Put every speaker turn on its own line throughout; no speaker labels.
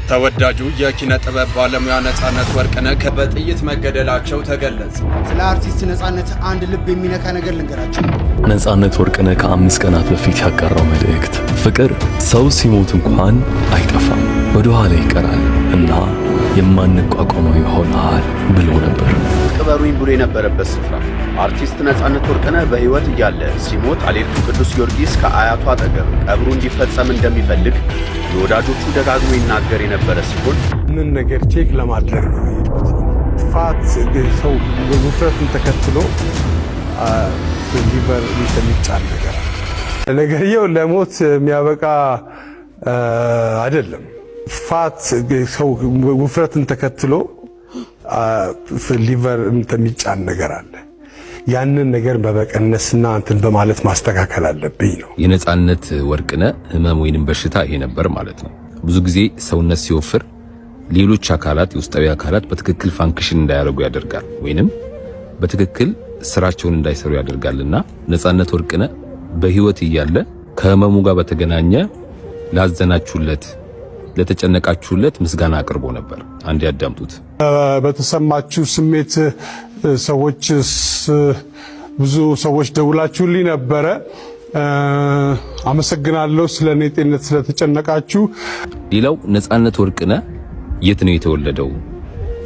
ተወዳጁ የኪነ ጥበብ ባለሙያ ነጻነት ወርቅነህ በጥይት መገደላቸው ተገለጸ።
ስለ አርቲስት ነጻነት አንድ ልብ የሚነካ ነገር ልንገራችሁ።
ነጻነት ወርቅነህ ከ5 ቀናት በፊት ያጋራው መልእክት ፍቅር ሰው ሲሞት እንኳን አይጠፋም፣ ወደ ኋላ ይቀራል እና የማንቋቋመው ይሆናል ብሎ ነበር።
ቅበሩኝ ብሎ የነበረበት ስፍራ አርቲስት ነጻነት ወርቅነህ በህይወት እያለ ሲሞት አሌቱ ቅዱስ ጊዮርጊስ ከአያቱ አጠገብ ቀብሩ እንዲፈጸም እንደሚፈልግ ለወዳጆቹ ደጋግሞ ይናገር የነበረ ሲሆን
ምን ነገር ቼክ ለማድረግ ነው የሄድኩት። ፋት ሰው ውፍረቱን ተከትሎ ሊቨር የሚጫን ነገር ነገርየው ለሞት የሚያበቃ አይደለም። ፋት ሰው ውፍረቱን ተከትሎ ሊቨር የሚጫን ነገር አለ። ያንን ነገር በመቀነስና እንትን በማለት ማስተካከል አለብኝ ነው።
የነጻነት ወርቅነህ ህመም ወይንም በሽታ ይሄ ነበር ማለት ነው። ብዙ ጊዜ ሰውነት ሲወፍር ሌሎች አካላት የውስጣዊ አካላት በትክክል ፋንክሽን እንዳያደርጉ ያደርጋል ወይንም በትክክል ስራቸውን እንዳይሰሩ ያደርጋልና ነጻነት ወርቅነህ በህይወት እያለ ከህመሙ ጋር በተገናኘ ላዘናችሁለት ለተጨነቃችሁለት ምስጋና አቅርቦ ነበር። አንድ ያዳምጡት።
በተሰማችሁ ስሜት ብዙ ሰዎች ደውላችሁልኝ ነበረ። አመሰግናለሁ ስለኔ ጤንነት ስለተጨነቃችሁ።
ሌላው ነጻነት ወርቅነህ የት ነው የተወለደው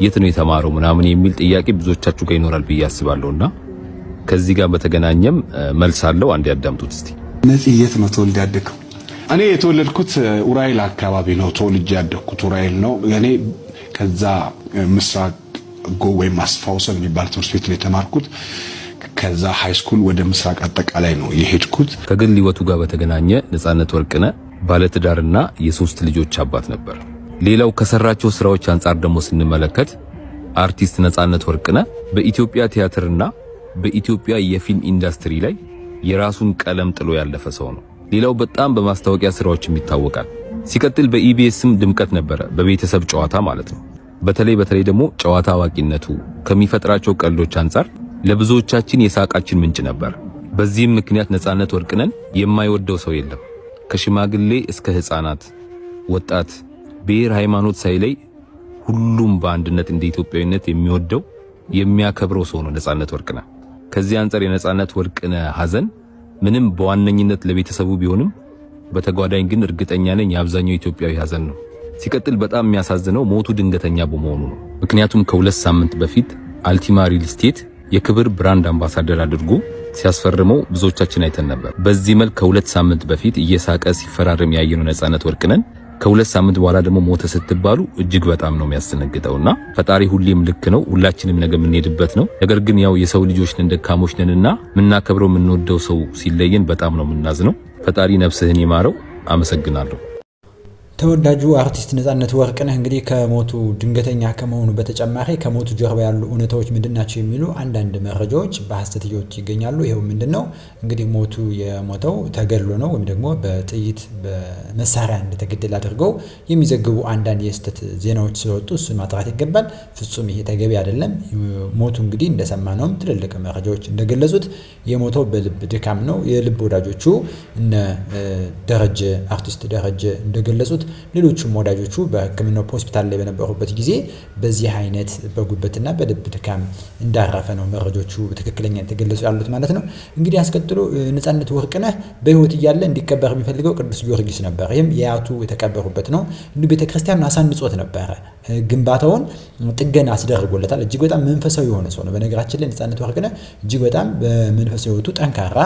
የት ነው የተማረው ምናምን የሚል ጥያቄ ብዙዎቻችሁ ጋር ይኖራል ብዬ አስባለሁና ከዚህ ጋር በተገናኘም መልስ አለው። አንድ ያዳምጡት እስቲ።
ነፂ የት ነው ተወልደ ያደግከው? እኔ የተወለድኩት ኡራኤል አካባቢ ነው ተወልጄ ያደግኩት ኡራኤል ነው። እኔ ከዛ ምስራቅ ጎ ወይም አስፋውሰን የሚባል ትምህርት ቤት ላይ ተማርኩት። ከዛ ሃይ ስኩል ወደ ምስራቅ አጠቃላይ ነው የሄድኩት።
ከግል ህይወቱ ጋር በተገናኘ ነጻነት ወርቅነህ ባለትዳርና የ3 ልጆች አባት ነበር። ሌላው ከሰራቸው ስራዎች አንፃር ደግሞ ስንመለከት አርቲስት ነጻነት ወርቅነህ በኢትዮጵያ ቲያትርና በኢትዮጵያ የፊልም ኢንዱስትሪ ላይ የራሱን ቀለም ጥሎ ያለፈ ሰው ነው። ሌላው በጣም በማስታወቂያ ስራዎችም ይታወቃል። ሲቀጥል በኢቢኤስም ድምቀት ነበረ፣ በቤተሰብ ጨዋታ ማለት ነው። በተለይ ደግሞ ጨዋታ አዋቂነቱ ከሚፈጥራቸው ቀልዶች አንፃር ለብዙዎቻችን የሳቃችን ምንጭ ነበር። በዚህም ምክንያት ነጻነት ወርቅነህን የማይወደው ሰው የለም። ከሽማግሌ እስከ ህፃናት፣ ወጣት፣ ብሔር፣ ሃይማኖት ሳይለይ ሁሉም በአንድነት እንደ ኢትዮጵያዊነት የሚወደው የሚያከብረው ሰው ነው ነጻነት ወርቅነህ። ከዚህ አንፃር የነጻነት ወርቅነህ ሐዘን ምንም በዋነኝነት ለቤተሰቡ ቢሆንም በተጓዳኝ ግን እርግጠኛ ነኝ የአብዛኛው ኢትዮጵያዊ ሐዘን ነው። ሲቀጥል በጣም የሚያሳዝነው ሞቱ ድንገተኛ በመሆኑ ነው። ምክንያቱም ከ2 ሳምንት በፊት አልቲማ ሪል ስቴት የክብር ብራንድ አምባሳደር አድርጎ ሲያስፈርመው ብዙዎቻችን አይተን ነበር። በዚህ መልክ ከ2 ሳምንት በፊት እየሳቀ ሲፈራረም ያየነው ነጻነት ወርቅነህን ከ2 ሳምንት በኋላ ደግሞ ሞተ ስትባሉ እጅግ በጣም ነው የሚያስደነግጠውና ፈጣሪ ሁሌም ልክ ነው፣ ሁላችንም ነገ የምንሄድበት ነው። ነገር ግን ያው የሰው ልጆች ነን፣ ደካሞች ነንና የምናከብረው የምንወደው ሰው ሲለየን በጣም ነው የምናዝነው። ፈጣሪ ነፍስህን ይማረው። አመሰግናለሁ።
ተወዳጁ አርቲስት ነጻነት ወርቅነህ እንግዲህ ከሞቱ ድንገተኛ ከመሆኑ በተጨማሪ ከሞቱ ጀርባ ያሉ እውነታዎች ምንድናቸው የሚሉ አንዳንድ መረጃዎች በሐሰት እየወጡ ይገኛሉ። ይሄው ምንድነው እንግዲህ ሞቱ የሞተው ተገድሎ ነው ወይም ደግሞ በጥይት በመሳሪያ እንደተገደለ አድርገው የሚዘግቡ አንዳንድ የስተት ዜናዎች ስለወጡ እሱን ማጥራት ይገባል። ፍጹም ይሄ ተገቢ አይደለም። ሞቱ እንግዲህ እንደሰማነው ትልልቅ መረጃዎች እንደገለጹት የሞተው በልብ ድካም ነው። የልብ ወዳጆቹ እነ ደረጀ አርቲስት ደረጀ እንደገለጹት ሌሎችም ወዳጆቹ በሕክምናው ሆስፒታል ላይ በነበሩበት ጊዜ በዚህ አይነት በጉበትና በልብ ድካም እንዳረፈ ነው መረጃዎቹ ትክክለኛ የተገለጹ ያሉት ማለት ነው። እንግዲህ አስከትሎ ነጻነት ወርቅነህ በህይወት እያለ እንዲከበር የሚፈልገው ቅዱስ ጊዮርጊስ ነበር። ይህም የአያቱ የተቀበሩበት ነው። እንዲሁ ቤተክርስቲያኑን አሳንጾት ነበረ። ግንባታውን ጥገና አስደርጎለታል። እጅግ በጣም መንፈሳዊ የሆነ ሰው ነው። በነገራችን ላይ ነጻነት ወርቅነህ እጅግ በጣም በመንፈሳዊ ህይወቱ ጠንካራ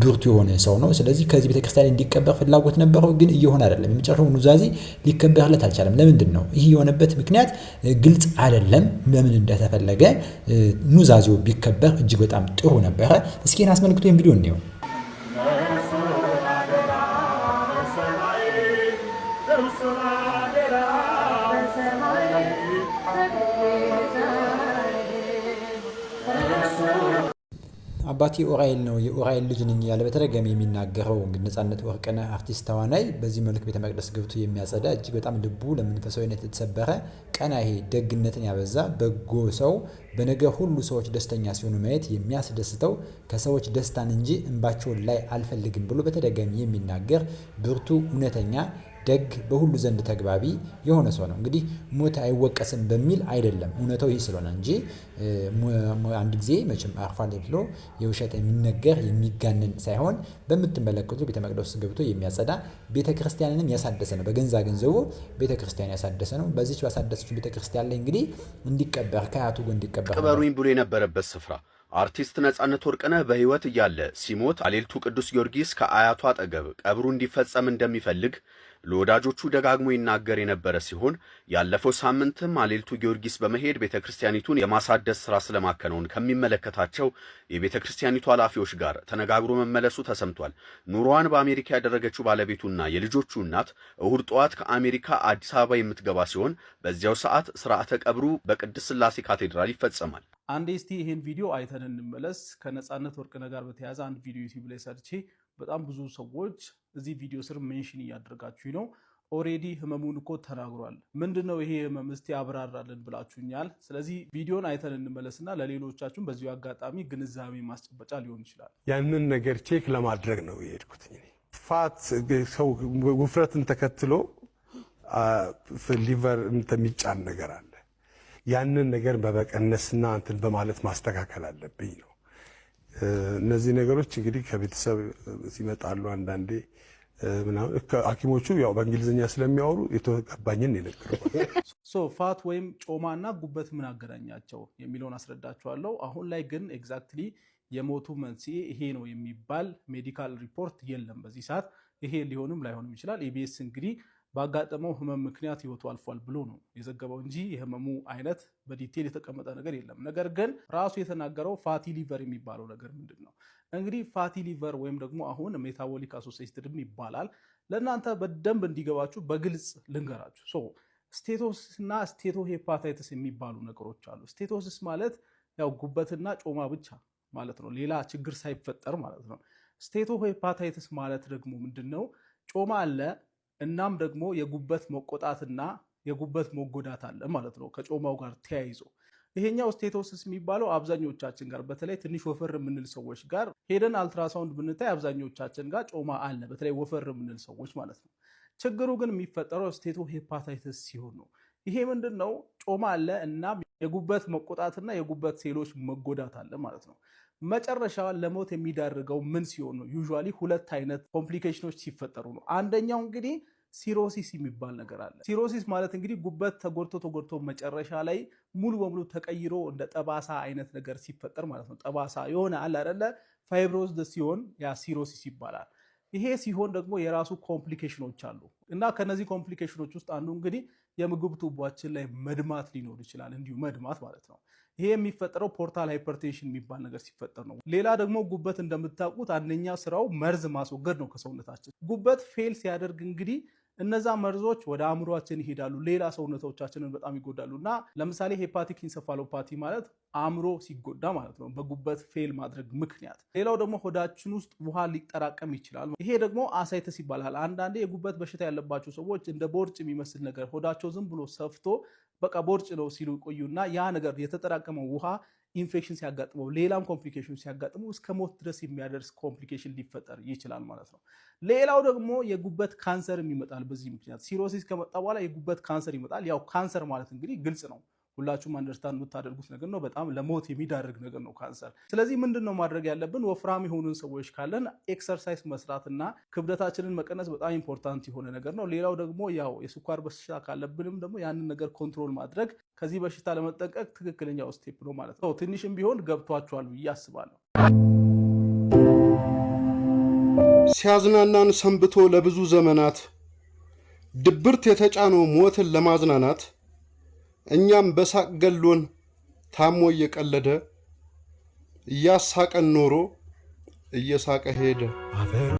ብርቱ የሆነ ሰው ነው። ስለዚህ ከዚህ ቤተክርስቲያን እንዲቀበር ፍላጎት ነበረው፣ ግን እየሆነ አይደለም። የመጨረሻው ኑዛዜ ሊከበርለት አልቻለም። ለምንድን ነው ይህ የሆነበት ምክንያት ግልጽ አይደለም። ለምን እንደተፈለገ ኑዛዜው ቢከበር እጅግ በጣም ጥሩ ነበረ። እስኪን አስመልክቶ ቪዲዮ እንየው። አባቴ ኡራኤል ነው የኡራኤል ልጅ ነኝ ያለ በተደጋጋሚ የሚናገረው ነጻነት ወርቅነህ አርቲስት ተዋናይ በዚህ መልክ ቤተ መቅደስ ገብቶ የሚያጸዳ እጅግ በጣም ልቡ ለመንፈሳዊነት የተሰበረ ቀናኢ ደግነትን ያበዛ በጎ ሰው በነገር ሁሉ ሰዎች ደስተኛ ሲሆኑ ማየት የሚያስደስተው ከሰዎች ደስታን እንጂ እንባቸውን ላይ አልፈልግም ብሎ በተደጋጋሚ የሚናገር ብርቱ እውነተኛ ደግ፣ በሁሉ ዘንድ ተግባቢ የሆነ ሰው ነው። እንግዲህ ሞት አይወቀስም በሚል አይደለም እውነታው ይህ ስለሆነ እንጂ አንድ ጊዜ መቼም አርፏል ብሎ የውሸት የሚነገር የሚጋነን ሳይሆን በምትመለከቱ ቤተ መቅደስ ገብቶ የሚያጸዳ ቤተክርስቲያንንም ያሳደሰ ነው። በገንዛ ገንዘቡ ቤተክርስቲያን ያሳደሰ ነው። በዚች ባሳደሰችው ቤተክርስቲያን ላይ እንግዲህ እንዲቀበር ከአያቱ ጎን እንዲቀበር
ቅበሩኝ ብሎ የነበረበት ስፍራ አርቲስት ነጻነት ወርቅነህ በህይወት እያለ ሲሞት አሌልቱ ቅዱስ ጊዮርጊስ ከአያቱ አጠገብ ቀብሩ እንዲፈጸም እንደሚፈልግ ለወዳጆቹ ደጋግሞ ይናገር የነበረ ሲሆን ያለፈው ሳምንትም አሌልቱ ጊዮርጊስ በመሄድ ቤተክርስቲያኒቱን የማሳደስ ሥራ ስለማከናወን ከሚመለከታቸው የቤተክርስቲያኒቱ ኃላፊዎች ጋር ተነጋግሮ መመለሱ ተሰምቷል። ኑሮዋን በአሜሪካ ያደረገችው ባለቤቱና የልጆቹ እናት እሁድ ጠዋት ከአሜሪካ አዲስ አበባ የምትገባ ሲሆን በዚያው ሰዓት ሥርዓተ ቀብሩ በቅድስት ሥላሴ ካቴድራል ይፈጸማል።
አንዴ እስቲ ይሄን ቪዲዮ አይተን እንመለስ። ከነጻነት ወርቅነህ ጋር በተያያዘ አንድ ቪዲዮ ዩቲዩብ ላይ ሰርቼ በጣም ብዙ ሰዎች እዚህ ቪዲዮ ስር ሜንሽን እያደረጋችሁ ነው። ኦሬዲ ህመሙን እኮ ተናግሯል። ምንድነው ይሄ ህመም እስቲ አብራራልን ብላችሁኛል። ስለዚህ ቪዲዮን አይተን እንመለስና ለሌሎቻችሁም በዚሁ አጋጣሚ ግንዛቤ ማስጨበጫ ሊሆን ይችላል።
ያንን ነገር ቼክ ለማድረግ ነው የሄድኩት። ፋት ሰው ውፍረትን ተከትሎ ሊቨር የሚጫን ነገር አለ። ያንን ነገር በመቀነስና እንትን በማለት ማስተካከል አለብኝ ነው። እነዚህ ነገሮች እንግዲህ ከቤተሰብ ሲመጣሉ አንዳንዴ ምናምን ሐኪሞቹ ያው በእንግሊዝኛ ስለሚያወሩ የተቀባኝን ይነገራል።
ፋት ወይም ጮማና ጉበት ምን አገናኛቸው የሚለውን አስረዳችኋለሁ። አሁን ላይ ግን ኤግዛክትሊ የሞቱ መንስኤ ይሄ ነው የሚባል ሜዲካል ሪፖርት የለም በዚህ ሰዓት። ይሄ ሊሆንም ላይሆንም ይችላል። ኢቢኤስ እንግዲህ ባጋጠመው ህመም ምክንያት ህይወቱ አልፏል ብሎ ነው የዘገበው እንጂ የህመሙ አይነት በዲቴል የተቀመጠ ነገር የለም። ነገር ግን ራሱ የተናገረው ፋቲ ሊቨር የሚባለው ነገር ምንድን ነው? እንግዲህ ፋቲ ሊቨር ወይም ደግሞ አሁን ሜታቦሊክ አሶሲኤትድ ይባላል። ለእናንተ በደንብ እንዲገባችሁ በግልጽ ልንገራችሁ። ስቴቶሲስ እና ስቴቶ ሄፓታይተስ የሚባሉ ነገሮች አሉ። ስቴቶሲስ ማለት ያው ጉበትና ጮማ ብቻ ማለት ነው፣ ሌላ ችግር ሳይፈጠር ማለት ነው። ስቴቶ ሄፓታይተስ ማለት ደግሞ ምንድን ነው? ጮማ አለ እናም ደግሞ የጉበት መቆጣትና የጉበት መጎዳት አለ ማለት ነው ከጮማው ጋር ተያይዞ። ይሄኛው ስቴቶሲስ የሚባለው አብዛኞቻችን ጋር በተለይ ትንሽ ወፈር የምንል ሰዎች ጋር ሄደን አልትራሳውንድ ብንታይ አብዛኞቻችን ጋር ጮማ አለ፣ በተለይ ወፈር የምንል ሰዎች ማለት ነው። ችግሩ ግን የሚፈጠረው ስቴቶ ሄፓታይተስ ሲሆን ነው። ይሄ ምንድን ነው? ጮማ አለ እናም የጉበት መቆጣትና የጉበት ሴሎች መጎዳት አለ ማለት ነው። መጨረሻ ለሞት የሚዳርገው ምን ሲሆን ነው? ዩዥዋሊ ሁለት አይነት ኮምፕሊኬሽኖች ሲፈጠሩ ነው። አንደኛው እንግዲህ ሲሮሲስ የሚባል ነገር አለ። ሲሮሲስ ማለት እንግዲህ ጉበት ተጎድቶ መጨረሻ ላይ ሙሉ በሙሉ ተቀይሮ እንደ ጠባሳ አይነት ነገር ሲፈጠር ማለት ነው። ጠባሳ የሆነ አለ አይደለ? ፋይብሮዝድ ሲሆን ያ ሲሮሲስ ይባላል። ይሄ ሲሆን ደግሞ የራሱ ኮምፕሊኬሽኖች አሉ እና ከነዚህ ኮምፕሊኬሽኖች ውስጥ አንዱ እንግዲህ የምግብ ቱቦአችን ላይ መድማት ሊኖር ይችላል። እንዲሁ መድማት ማለት ነው። ይሄ የሚፈጠረው ፖርታል ሃይፐርቴንሽን የሚባል ነገር ሲፈጠር ነው። ሌላ ደግሞ ጉበት እንደምታውቁት አንደኛ ስራው መርዝ ማስወገድ ነው ከሰውነታችን። ጉበት ፌል ሲያደርግ እንግዲህ እነዛ መርዞች ወደ አእምሯችን ይሄዳሉ፣ ሌላ ሰውነቶቻችንን በጣም ይጎዳሉ። እና ለምሳሌ ሄፓቲክ ኢንሰፋሎፓቲ ማለት አእምሮ ሲጎዳ ማለት ነው በጉበት ፌል ማድረግ ምክንያት። ሌላው ደግሞ ሆዳችን ውስጥ ውሃ ሊጠራቀም ይችላል። ይሄ ደግሞ አሳይተስ ይባላል። አንዳንዴ የጉበት በሽታ ያለባቸው ሰዎች እንደ ቦርጭ የሚመስል ነገር ሆዳቸው ዝም ብሎ ሰፍቶ በቃ ቦርጭ ነው ሲሉ ቆዩና ያ ነገር የተጠራቀመው ውሃ ኢንፌክሽን ሲያጋጥመው ሌላም ኮምፕሊኬሽን ሲያጋጥመው እስከ ሞት ድረስ የሚያደርስ ኮምፕሊኬሽን ሊፈጠር ይችላል ማለት ነው። ሌላው ደግሞ የጉበት ካንሰር ይመጣል። በዚህ ምክንያት ሲሮሲስ ከመጣ በኋላ የጉበት ካንሰር ይመጣል። ያው ካንሰር ማለት እንግዲህ ግልጽ ነው፣ ሁላችሁም አንደርስታንድ የምታደርጉት ነገር ነው። በጣም ለሞት የሚዳርግ ነገር ነው ካንሰር። ስለዚህ ምንድን ነው ማድረግ ያለብን? ወፍራም የሆኑን ሰዎች ካለን ኤክሰርሳይዝ መስራትና ክብደታችንን መቀነስ በጣም ኢምፖርታንት የሆነ ነገር ነው። ሌላው ደግሞ ያው የስኳር በሽታ ካለብንም ደግሞ ያንን ነገር ኮንትሮል ማድረግ ከዚህ በሽታ ለመጠንቀቅ ትክክለኛው ስቴፕ ነው ማለት ነው። ትንሽም ቢሆን ገብቷችኋል ብዬ አስባለሁ።
ሲያዝናናን ሰንብቶ ለብዙ ዘመናት ድብርት የተጫነው ሞትን ለማዝናናት እኛም በሳቅ ገሎን ታሞ እየቀለደ እያሳቀን ኖሮ እየሳቀ ሄደ።